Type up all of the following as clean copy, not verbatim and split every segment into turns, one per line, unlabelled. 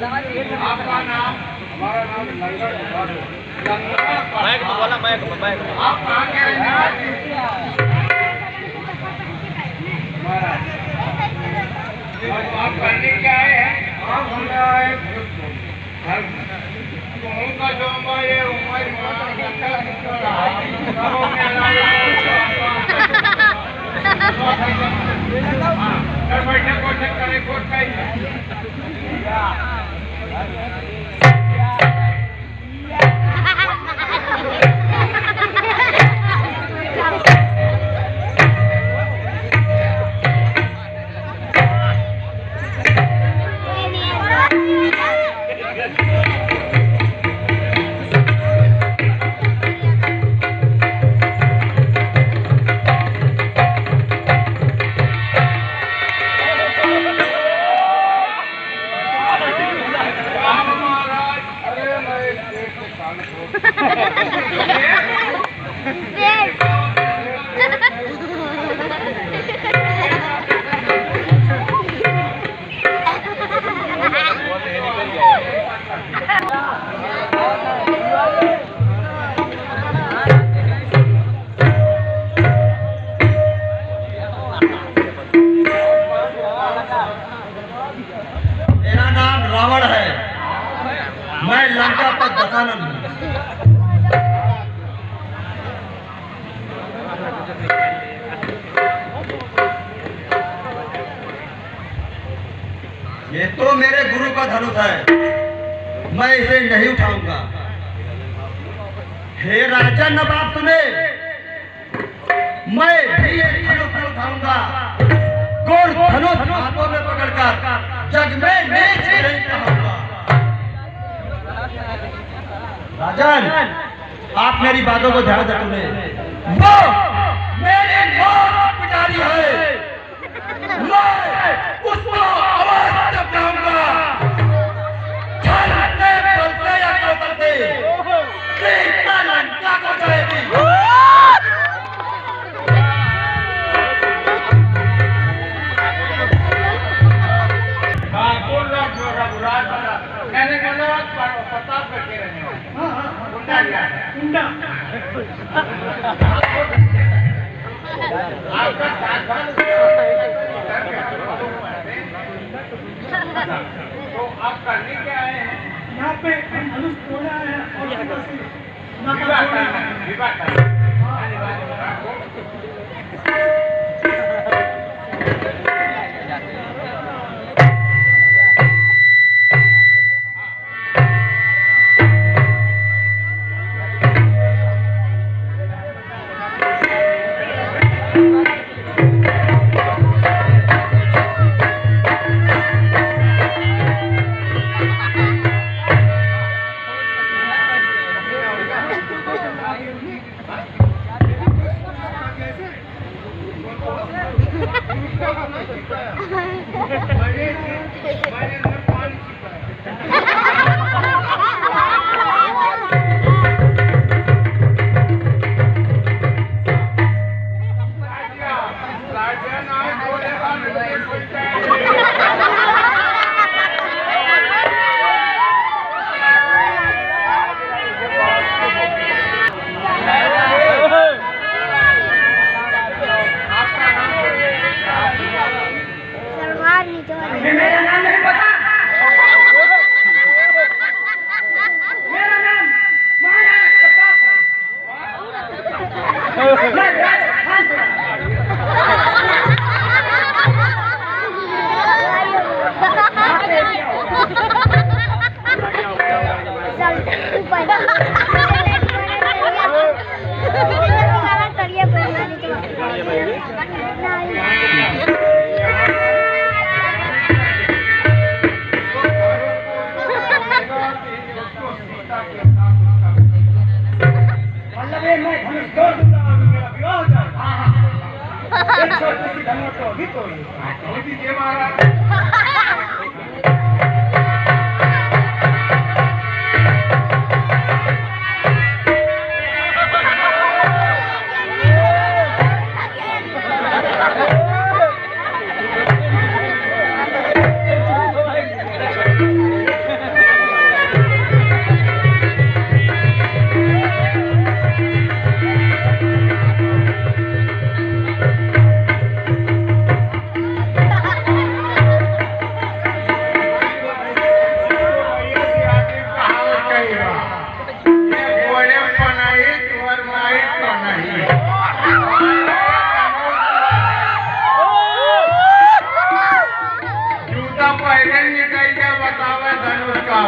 आपका नाम? हमारा नाम
मैं बोला मैं
आप कहाँ के रहने वाले हैं? आप करने क्या आए हैं? आप हमने आए उनका जो हमारे बैठे कोशिश करे कोट का
मेरा नाम रावण है। मैं लंका पर दशानन हूँ। ये तो मेरे गुरु का धनुष है, मैं इसे नहीं उठाऊंगा। हे राजा नवाब सुने, मैं भी ये धनुष नहीं उठाऊंगा। गोर धनुष हाथों में पकड़कर जग में नीच नहीं कहूंगा। राजन, आप मेरी बातों को ध्यान से सुने। वो मेरी मौत पिटारी है, मैं उसको अवश्य कहूंगा। चलते बोलते या करते सीता लंका को जाएगी।
मैंने प्रताप करके रहने वाले गुंडा क्या है? गुंडा आपका तो आप करने क्या आए हैं? यहाँ पे धनुष तोड़ा है और विवाह करना मेरा नाम नहीं पता। मेरा नाम महाराज प्रताप है। मैं राजस्थान से मैं धनुष तोड़ दूंगा और मेरा विवाह हो जाएगा। एक छोटी सी धनुष तो अभी तोड़ी दीजिए महाराज।
तो पहले निकल के बतावे धनुष का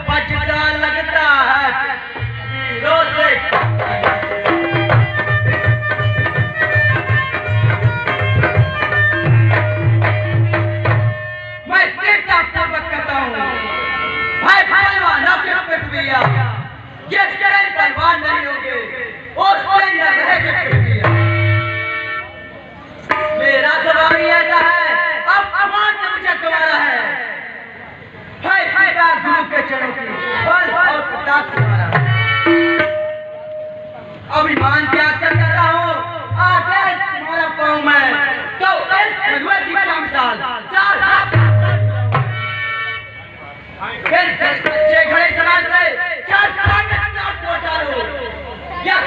बचता लगता है हीरो से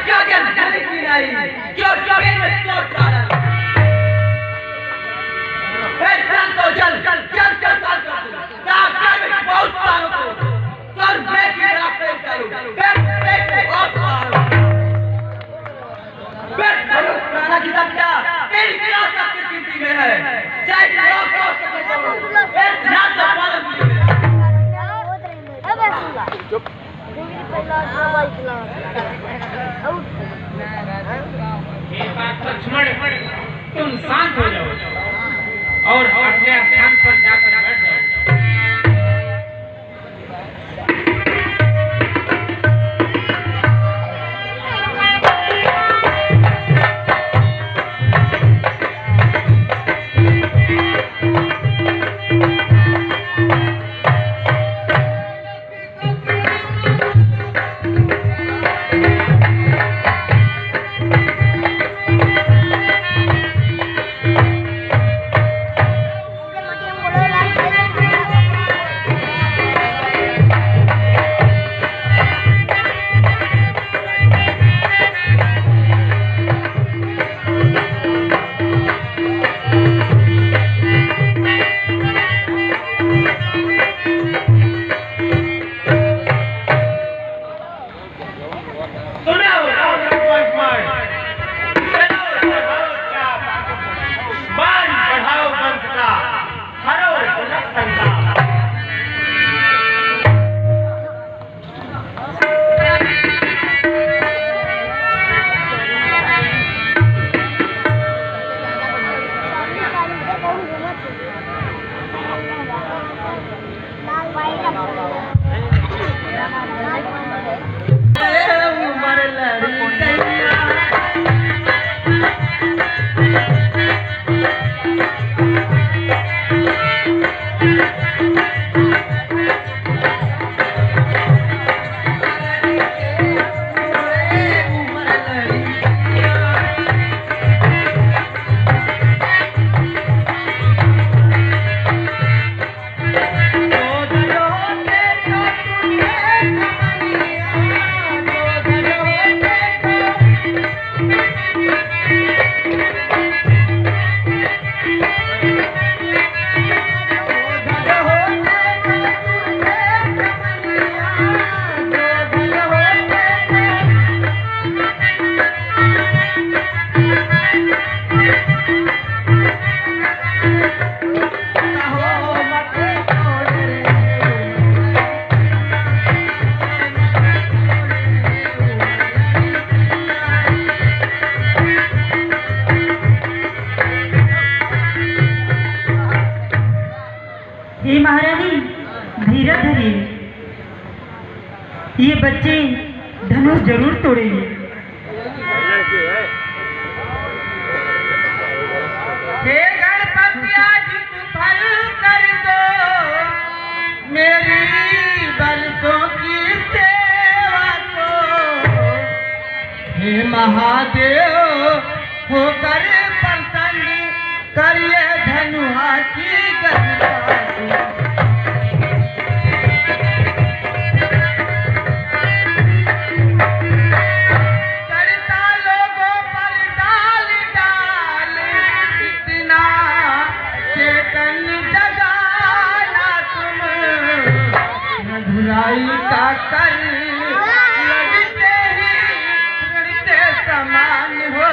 क्या नहीं क्यों पेट में चोट डाला चल तो चल चल चल चल चल बहुत पारो को सर मैं की तरफ पेश करूं पेट बहुत पारो पेट प्राणा की रक्षा तेरी क्या सबकी गिनती में है चाहे लोग को पेट ना तो पालन
अबे सुला चुप
ये बात लक्ष्मण तुम शांत हो जाओ और अपने स्थान पर जाकर बैठ जाओ।
हे महारानी धीरज धरिए, ये बच्चे धनुष जरूर तोड़ेंगे।
हे गणपति आज तू फल कर दो मेरी बलकों की सेवा को। हे महादेव होकर प्रसन्न करिए धनुहा की गति। का कर लगते ही लगते समान हो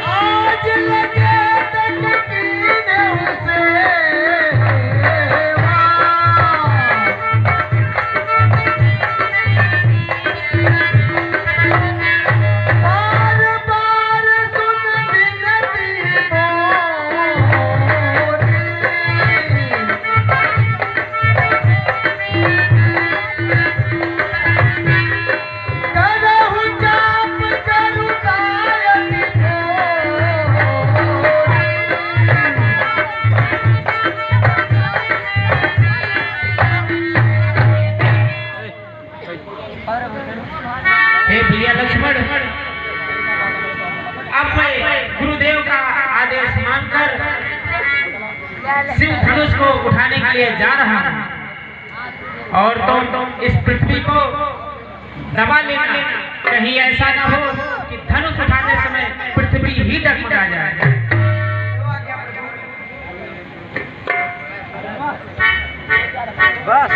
आज लगे
भैया लक्ष्मण, अब मैं गुरुदेव का आदेश मानकर शिव धनुष को उठाने के लिए जा रहा हूं, और तुम इस पृथ्वी को दबा लेना। कहीं ऐसा न हो कि धनुष उठाने समय पृथ्वी ही डगमगा जाए।
बस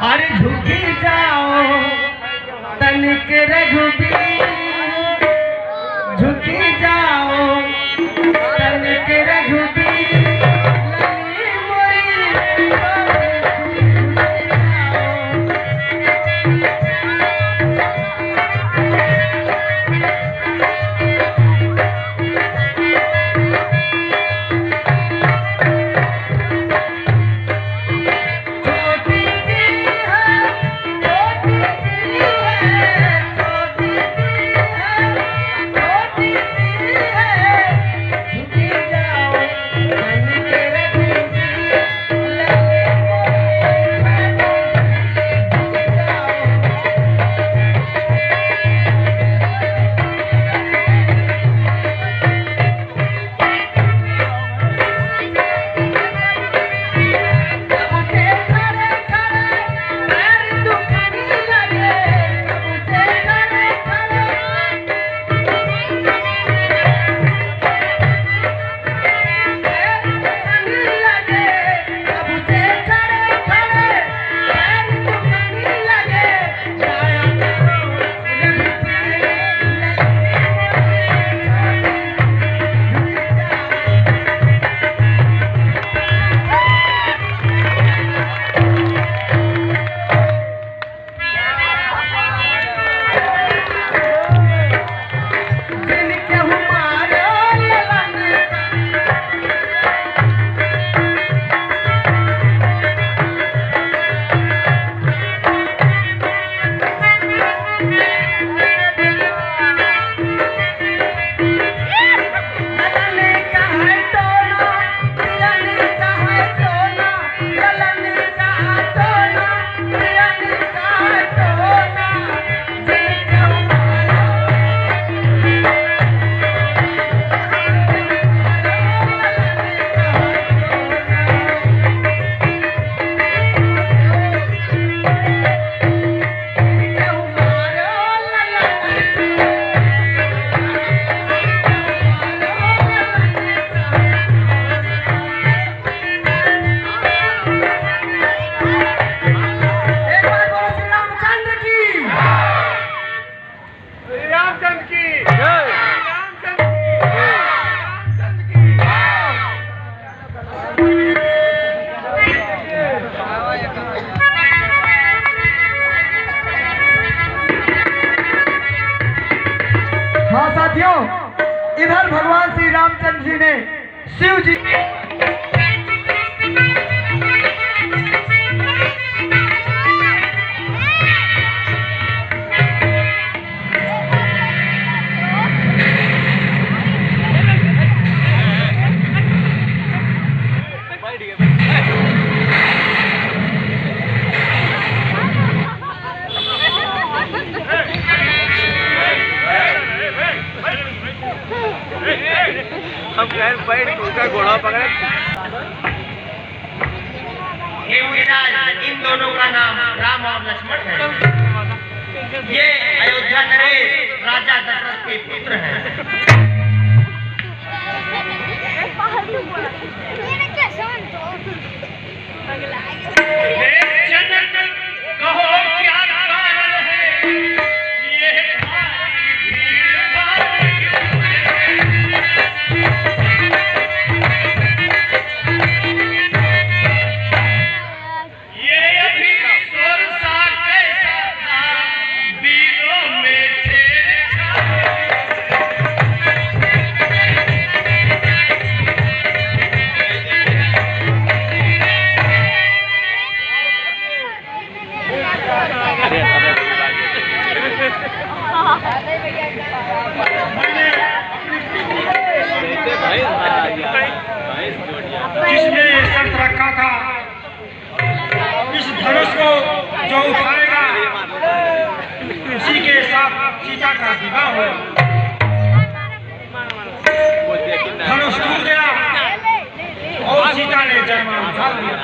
अरे झुकी जाओ तनिक रघुबीर, झुकी जाओ तनिक रघुबीर, लली मोरी छोटी सी है, छोटी सी है, छोटी सी रामचंद्र की रामचंद्र की रामचंद्र की
हाँ साथियों, इधर भगवान श्री रामचंद्र जी ने शिव जी
हम खैर बैठ उसका घोड़ा पकड़े।
इन दोनों का नाम राम और लक्ष्मण है। ये अयोध्या नरेश राजा दशरथ के पुत्र हैं। जनक कहो क्या कारण है, ये
जिसने शर्त रखा था इस धनुष को जो उठाएगा उसी के साथ सीता का विवाह हुआ। धनुष टूट गया और सीता ने जयमाला उठा लिया।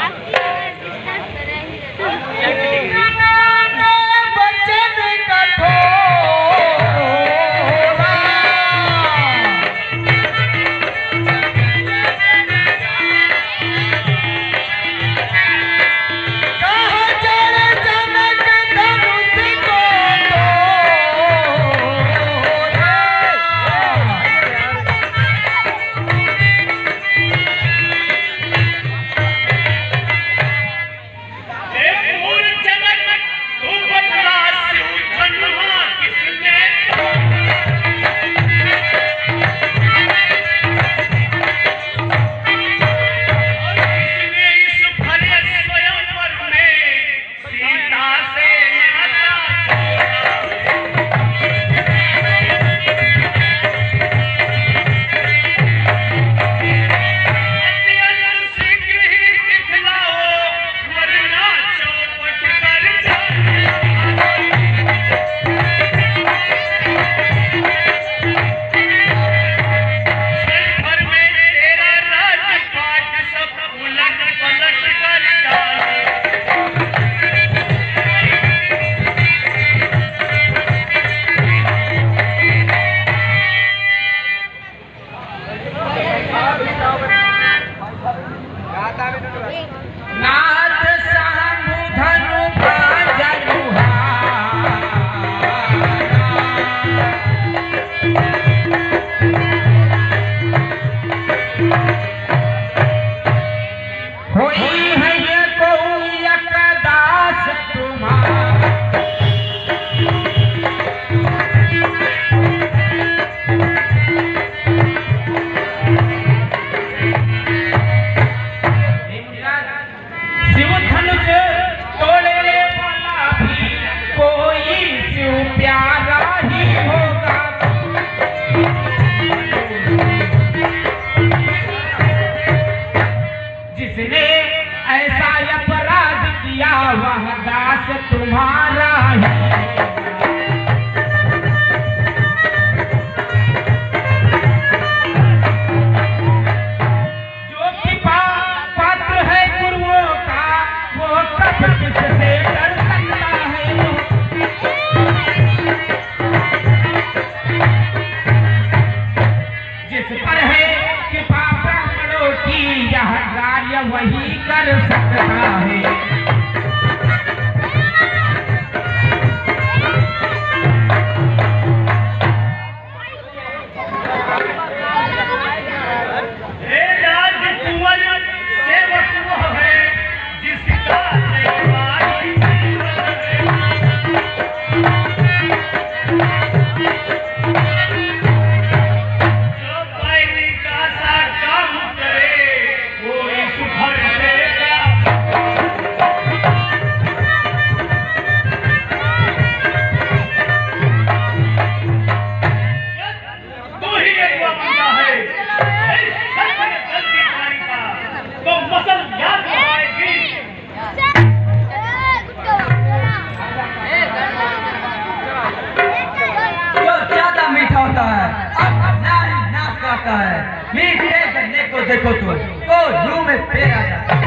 जाता है, मीठे गन्ने को देखो तो मुंह में फेर आ जाता है।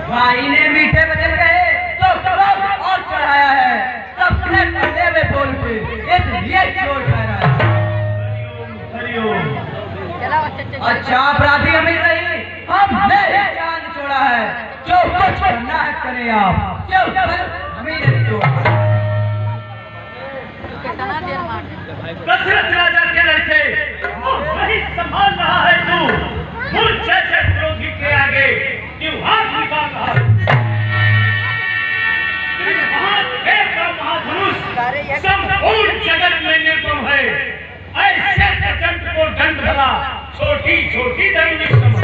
भाई ने मीठे वचन कहे तो क्रोध और चढ़ाया है, सबने पहले में बोल के इसलिए चोर ठहरा है। अच्छा अपराधी अमीर नहीं, हमने जान छोड़ा है, जो कुछ करना है करें आप, जो अमीर तो
दशरथ राजा के लड़के वही संभाल रहा है तू, मुझ जैसे विरोधी के आगे क्यों हाथ निकाल रहा है? महादेव का महाधनुष संपूर्ण जगत में निर्भर है, ऐसे प्रचंड को दंड भला छोटी छोटी दंड समझ।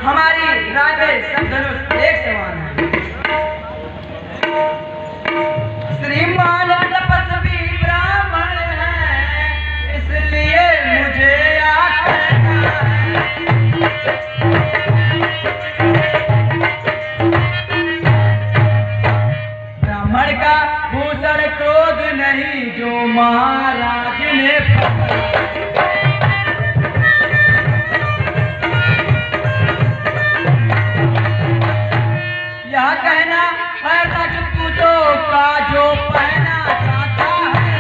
हमारी राय में सब धनुष एक समान है। श्रीमान तपस्वी ब्राह्मण है, इसलिए मुझे ब्राह्मण का भूषण क्रोध नहीं, जो महाराज ने यह कहना है राजपूतों का जो पहना जाता है।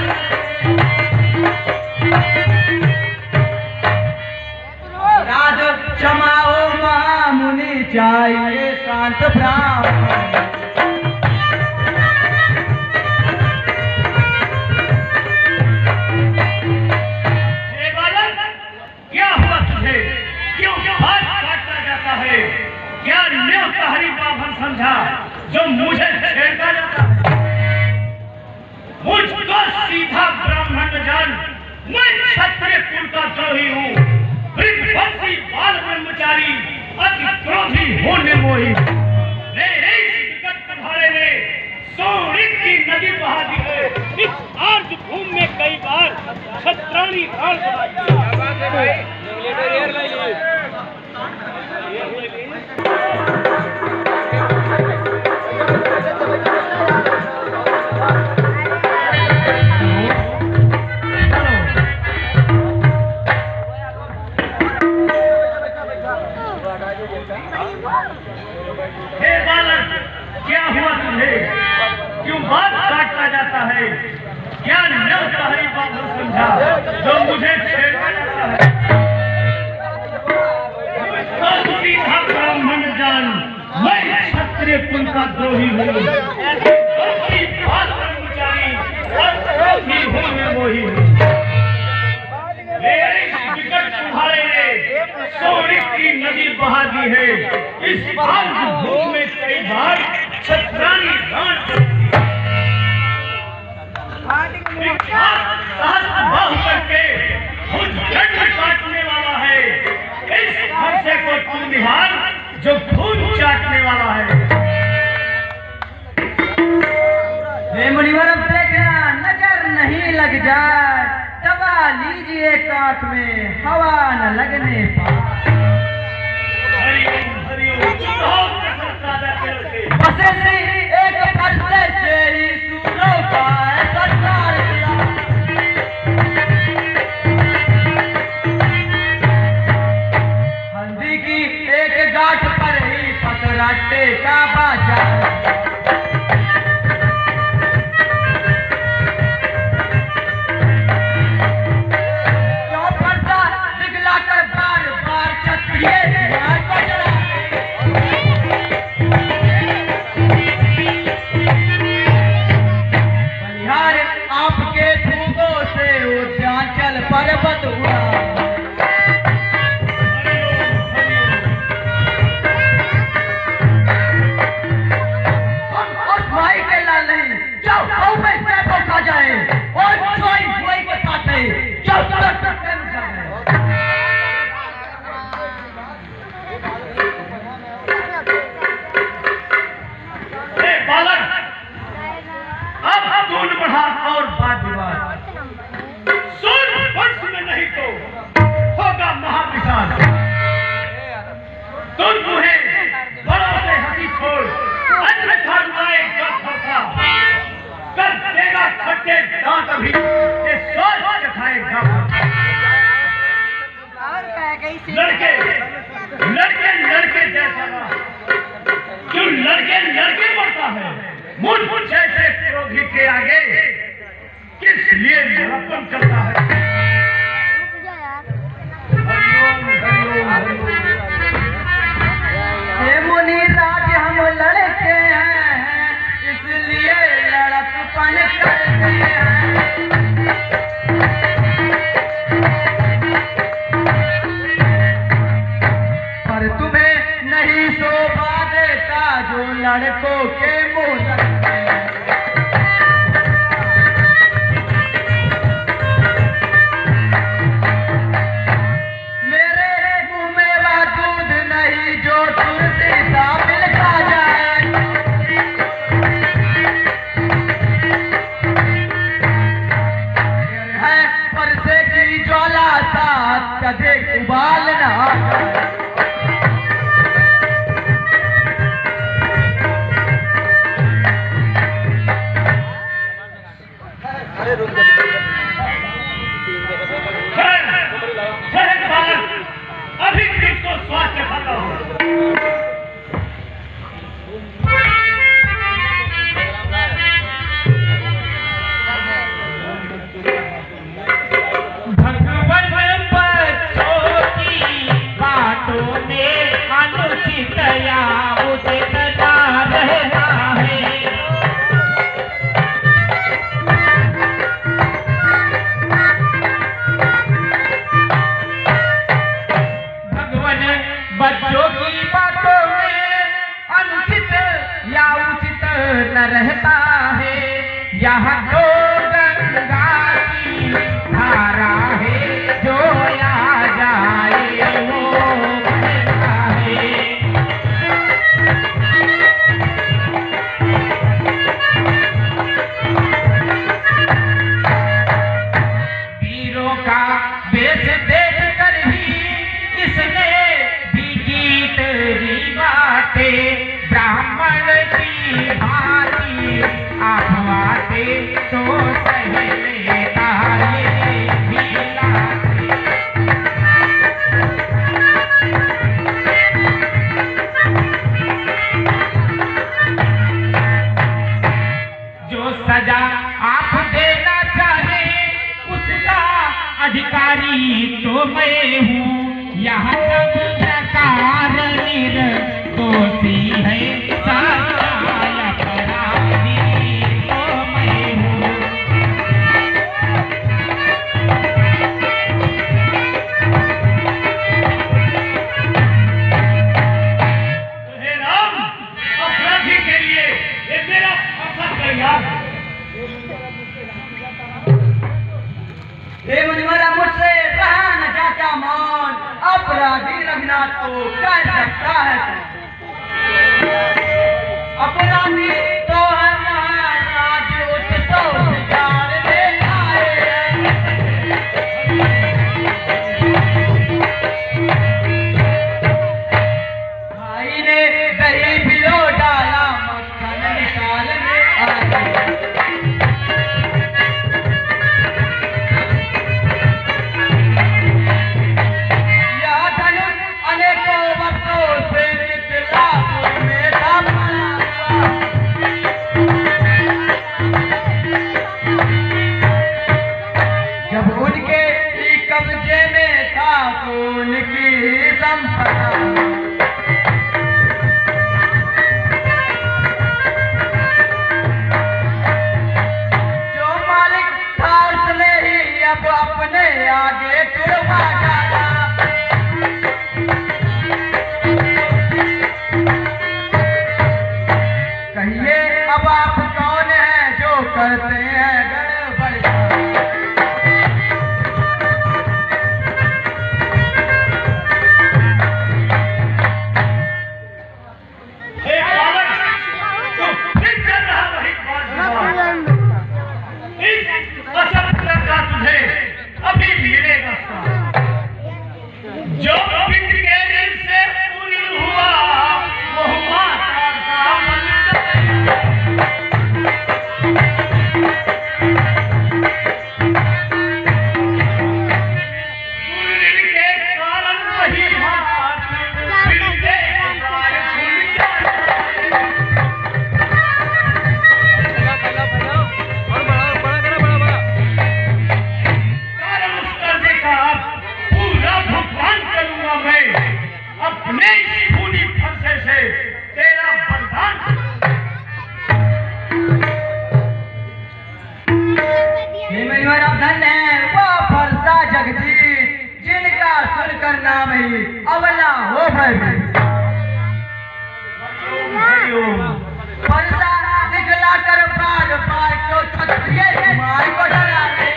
राज क्षमाओ महामुनि, चाहिए शांत ब्राह्मण।
क्या हुआ तुझे? क्यों हाथ काटता जाता है? क्या न्योताहरी बाभन समझा जो मुझे छेड़ता जाता है? मुझको सीधा ब्राह्मण न जान, मैं क्षत्रिय कुल का द्रोही हूँ, वंशी बाल ब्रह्मचारी, अति क्रोधी हूँ निर्मोही। मेरे इस विकट पधारे में सोनित की नदी बहा दी है, इस आर्ज भूमि में कई बार क्षत्राणी राण बनाई है। हे बालक, क्या हुआ तुझे? क्यों बात काटता जाता है? क्या न्योताहरी बाभन समझा जो मुझे छेड़ता जाता है? तो सीधा ब्राह्मण जान, मैं क्षत्रिय कुल का द्रोही हूँ, वंशी बाल ब्रह्मचारी, अति हूँ मैं वही। मेरे विकट तुम्हारे ने सोनित की नदी बहा दी है, इस आर्ज भूमि में कई बार क्षत्राणी राण सहस्त्रबाहु करके मुझ दंड काटने वाला है, इस हर्षे को तू निहार जो खून चाटने वाला है।
हे मुनिवर देखना नजर नहीं लग जाए, दबा लीजिए कांख में हवा न लगने पाए।
हरिओम हरिओम
बसे से एक फरसे से ही सूरों का है सरकार दिया। हल्दी की एक गांठ पर ही पसराटे का बाजार। आपके धूपों से उद्यांचल पर्वत हुआ। हम उस भाई के लाल नहीं जो में से तो खा जाए और चोई हुई के पाते जब तक
बालक, अब दून बढ़ा और बात विवाद, सूर्य वंश में नहीं तो होगा महाविशाल। तुम तुम्हें बड़ों से हंसी छोड़ अन्यथा कर देगा खट्टे दांत अभी।
बहता है, यहाँ तो गंगा की धारा है, जो आ जाए वो बहता है। वीरों का वेश देख कर ही इसने भी गीत री बाटे, ब्राह्मण की भांति आप आते तो सह लेता ये भी लाते। जो सजा आप देना चाहे उसका अधिकारी तो मैं हूँ, यहाँ सब प्रकार निर्दोषी है, सच्चा अपराधी तो मैं हूँ।
हे राम, अपराधी के लिए ये मेरा फांसा तैयार है।
हे मुनिवरा, मुझसे रहा न जाता मान, अपराधी रघुनाथ को कह सकता है। अपराधी तो है महाराज उत्सव विचार ले आए। भाई ने दही भिगो डाला, मक्खन निकालने आए। यह धनुष अनेकों वर्षों से मिथिला में दामना हुआ। जब उनके ही कब्जे में था तो उनकी संपदा। जो मालिक था उसने ही अब अपने आगे तुड़वा डाला। कहिए अब आप कौन हैं जो करते हैं गड़बड़।
हे बालक, तू फिर कर रहा वही बात। इस असफलता का तुझे अभी मिलेगा साथ। जो पिंड के दिल से पूर्ण हुआ, वह माता का मंत्र पूर्ण के कारण वही हाथ पिंड के द्वार खुल जाए। कारण उस कर्जे का पूरा भुगतान करूंगा मैं, अपने इसी खूनी फरसे से तेरा बलिदान।
हे मुनिवरा, धन्य है वो फरसा जगजीत, जिनका सुनकर नाम ही अवला हो भयभीत। फरसा दिखला कर बार बार क्यों क्षत्रिय कुमार को डरावे।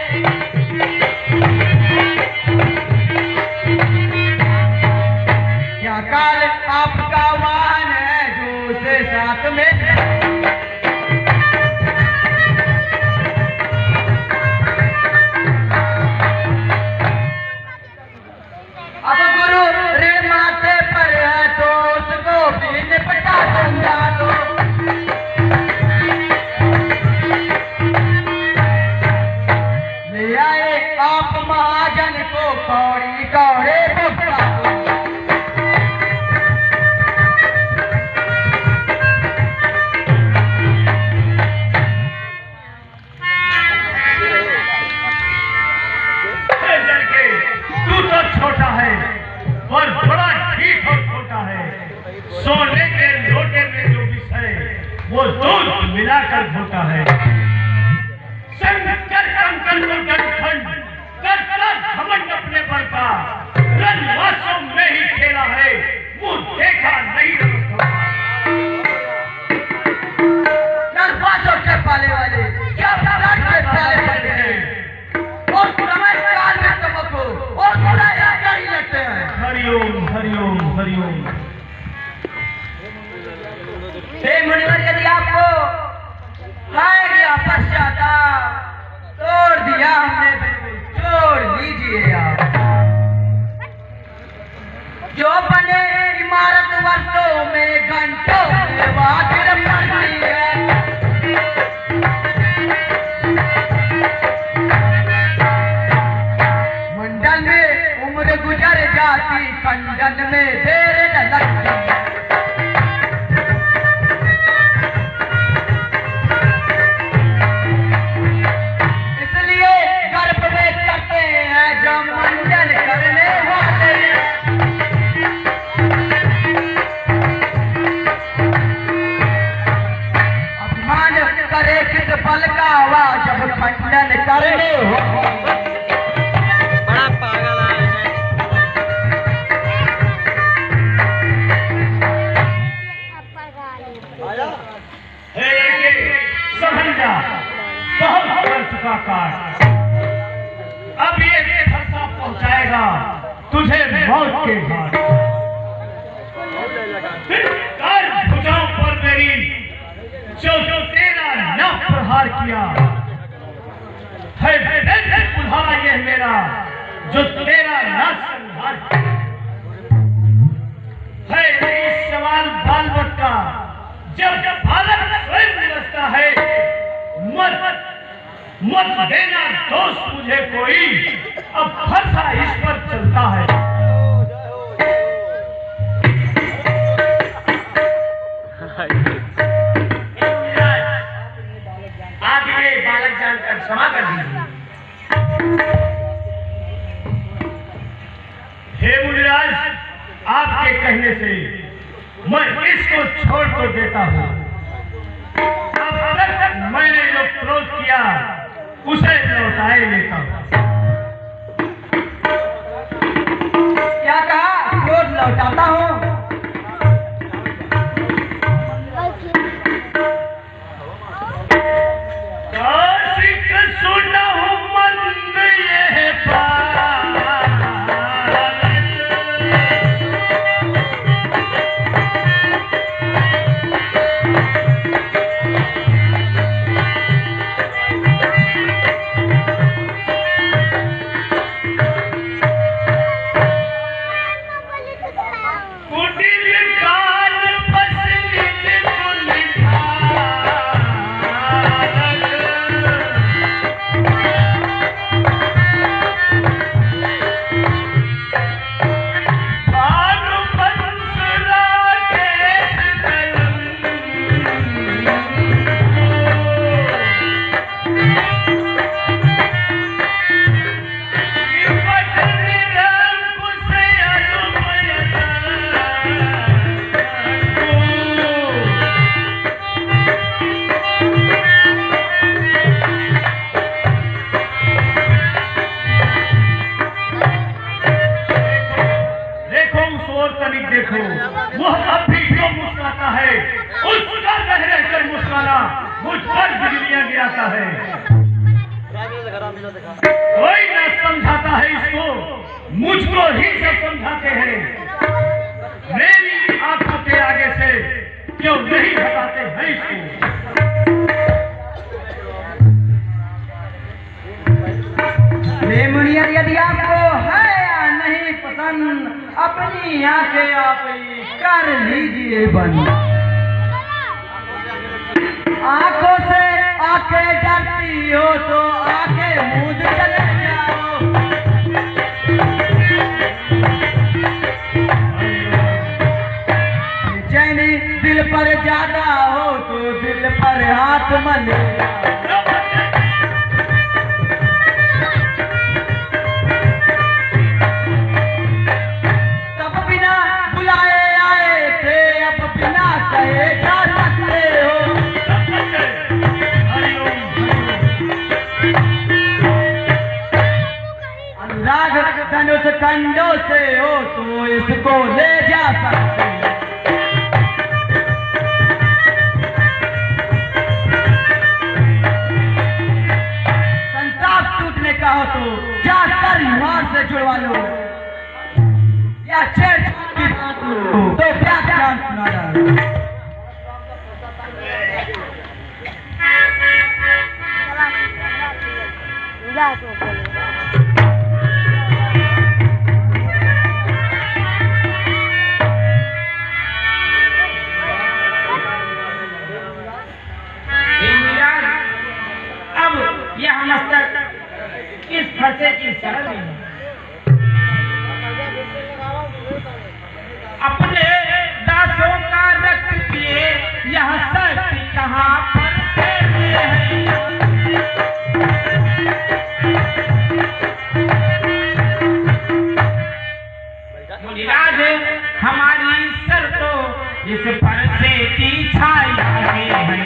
क्या काल आपका वाहन है जो उसे साथ में। अब गुरु ऋण माथे पर है तो उसको भी निपटा दूंगा। तो ले आए आप महाजन को कौड़ी कौड़े भुगता दो।
हे लड़के, तू तो छोटा है और बड़ा ठीक और छोटा है। सोने के लोटे में जो विष है वो दूध मिलाकर होता है। शंकर कंकन को गठबंधन करता घमंड अपने पर का रणवासों में ही खेला है, वो देखा नहीं।
रणवासों पाले वाले जब तक के पाले पड़ते हैं और समय काल में चमको और खुदा आकर ही लगते हैं।
हरिओम हरिओम हरिओम।
हे मुनिवर, यदि आपको है क्या पश्चाताप, तोड़ दिया हमने, बिल्कुल छोड़ लीजिए आप। जो बने इमारत वर्षों में घंटों में वागिर पड़ती है, मंडल में उम्र गुजर जाती, खंडन में देर न लगती। बल का आवाज जब खंडन करने हो, बड़ा पागल
है। समझा बहुत कर चुका काज, अब ये फरसा पहुंचाएगा तुझे मौत के घाट। कर भुजाओं पर मेरी जो तेरा न प्रहार किया है, बुढ़ावा यह मेरा जो तेरा न संहार है। इस सवाल बाल बट का जब बालक स्वयं निरसता है, मत देना दोस्त मुझे कोई, अब फरसा इस पर चलता है। बालक जानकर क्षमा कर दीजिए। हे मुनिराज, आपके कहने से मैं इसको छोड़ तो देता हूँ। अब तक मैंने जो क्रोध किया उसे लौटाए लेता हूँ।
क्या कहा? क्रोध लौटाता हूँ?
देखो वह अब भी क्यों मुस्कुराता है, उसका रह रहकर मुस्कुराना मुझ पर बिजलियां गिराता है। कोई न समझाता है इसको, मुझको ही सब समझाते हैं। मेरी आंखों के आगे से क्यों नहीं हटाते हैं इसको।
मुनियर, यदि आपको है या नहीं पसंद, अपनी आंखें आप ही कर लीजिए बंद। आंखों से आंखें डरती हो तो आंखें मूंद चले जाओ। चैनी दिल पर ज्यादा हो तो दिल पर हाथ मल धनुष कंडों से हो तो इसको ले जा सकते। या छेड़छाड़ की बात हो तो व्याख्यान सुना जाए।
अब यह मस्तक इस फंसे की शरण में है। अपने दासों का रक्त पिए यह शक्ति कहाँ पर है। मुनिराज हमारी सर तो इस फरसे की छाया में है।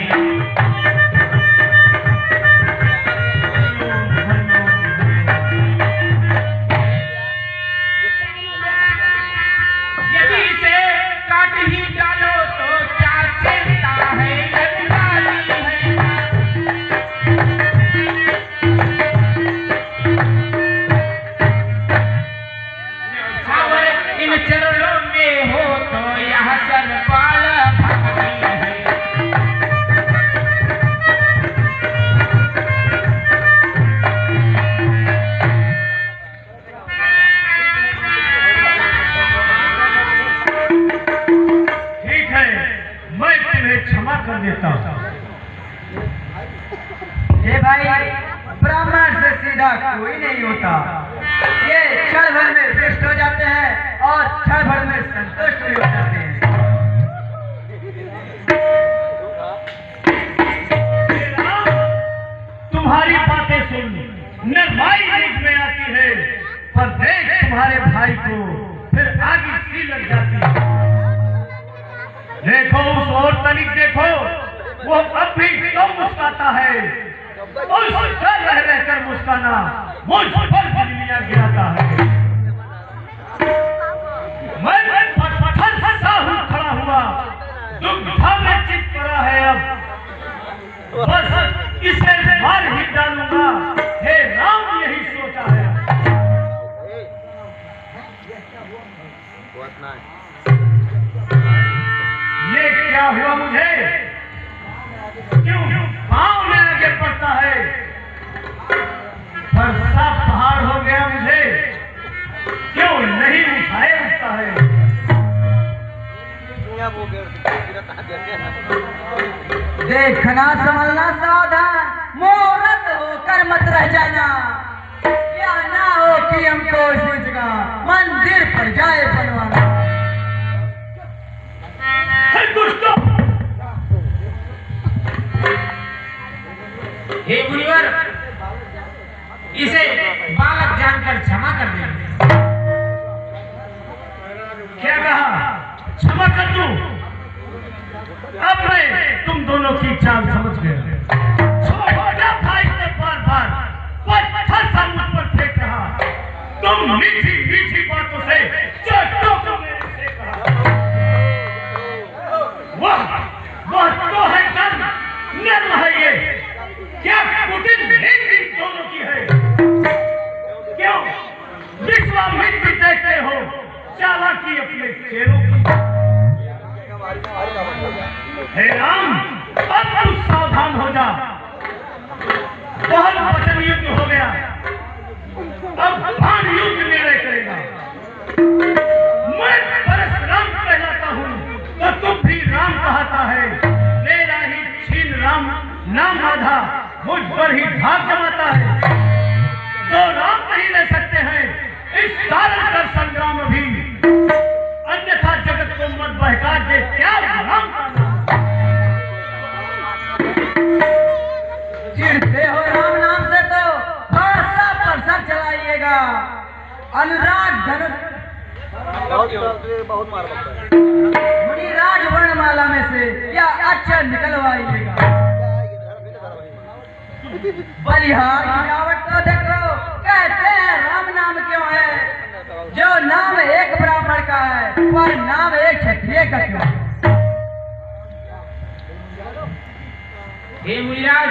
यदि इसे काट ही डालो तो क्या चिंता है, रंगाली है। न्यौछावर इन चरणों में हो तो यह सरपाल भाई है।
ठीक है, मैं तुम्हें क्षमा कर देता हूँ।
हे भाई, ब्राह्मण से सीधा कोई नहीं होता। ये क्षण भर में भ्रष्ट हो जाते हैं और क्षण भर में संतुष्ट भी हो जाते हैं।
तुम्हारी बातें सुन नरमाई मुझ में आती है, पर देख तुम्हारे भाई को फिर आगे सी लग जाती है। देखो उस और तनिक देखो, वो अब भी क्यों मुस्काता है। उस रह रहकर मुस्काना मुझ पर बिजलियां गिराता है। मैं पत्थर सा हूँ खड़ा हुआ, दुग्धा में चित पड़ा है। अब बस इसे मार ही डालूंगा। हे राम, यही सोचा है। ये क्या हुआ मुझे? क्यों पाँव में आगे पड़ता है? बरसा पहाड़ हो गया मुझे, क्यों नहीं उठाए उठता है?
देखना संभलना सावधान, मोहरत होकर मत रह जाना। क्या ना हो कि हमको इसी जगह मंदिर पर जाए बनवाना।
हे मुनिवर, इसे बालक जानकर क्षमा कर दें।
क्या कहा? क्षमा कर दूं? अब मैं तुम दोनों की चाल समझ गया। छोटा भाई ने बार-बार पत्थर सा मुझ पर फेंक रहा। तुम मीठी मीठी बातों से चोटों को मेरे से कहा। वह तो है कर्म, नर्म है ये। क्या कुटिल नीति दोनों की है? क्यों विश्वामित्र देखते हो चालाकी अपने चेलों की? हे राम, अब तू सावधान हो जा। बहुत वचन युद्ध हो गया, अब बाण युद्ध मेरे करेगा। मैं परशुराम कहलाता हूँ तो तुम भी राम कहता है। मेरा ही छीन राम नाम आधा मुझ पर ही भाग जमाता है। तो राम नहीं ले सकते हैं इस कारण कर संग्राम भी, अन्यथा जगत को मत बहका दे। क्या राम का नाम?
चिढ़ते हो राम नाम से तो परसा परसा चलाइएगा। अनुराग धनुष मुनिराज वर्णमाला में से या अक्षर निकलवाइएगा। बलिहार गिरावट को देखो, कहते हैं राम नाम क्यों है? जो नाम एक ब्राह्मण का है पर नाम एक क्षत्रिय का क्यों है?
हे मुनिराज,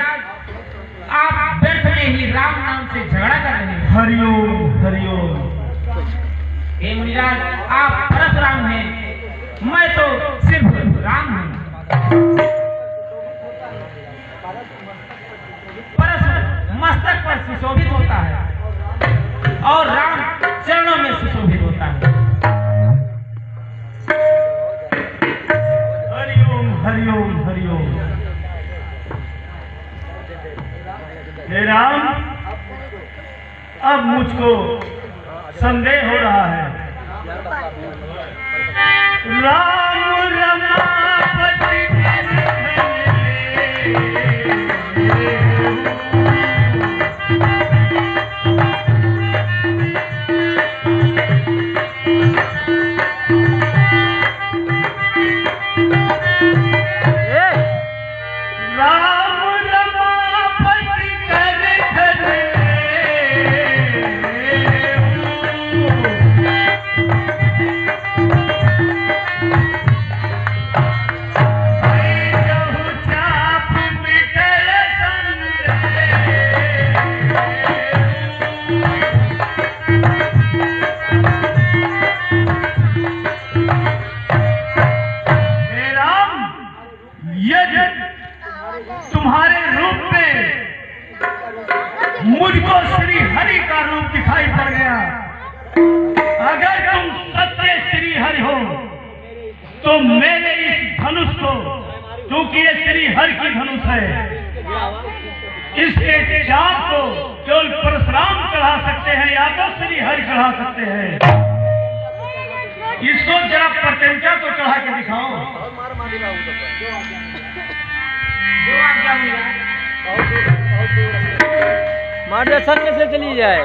आप व्यर्थ में ही राम नाम से झगड़ा कर रहे हैं।
हरिओम हरिओम।
हे मुनिराज, आप परशुराम हैं, मैं तो सिर्फ राम हूँ। परशु मस्तक पर सुशोभित होता है और राम चरणों में सुशोभित होता है।
हरिओम हरिओम हरिओम। हे राम, अब मुझको संदेह हो रहा है। राम रमापति तुम्हारे रूप में मुझको श्री हरि का रूप दिखाई पड़ गया। अगर तुम सत्य श्री हरि हो तो मेरे इस धनुष को, क्योंकि ये श्री हरि की धनुष है, इसके चाप को केवल परशुराम चढ़ा सकते हैं या तो श्री हरि चढ़ा सकते हैं। इसको जरा प्रत्यंचा को चढ़ा के दिखाओ।
मार्गदर्शन में से चली जाए।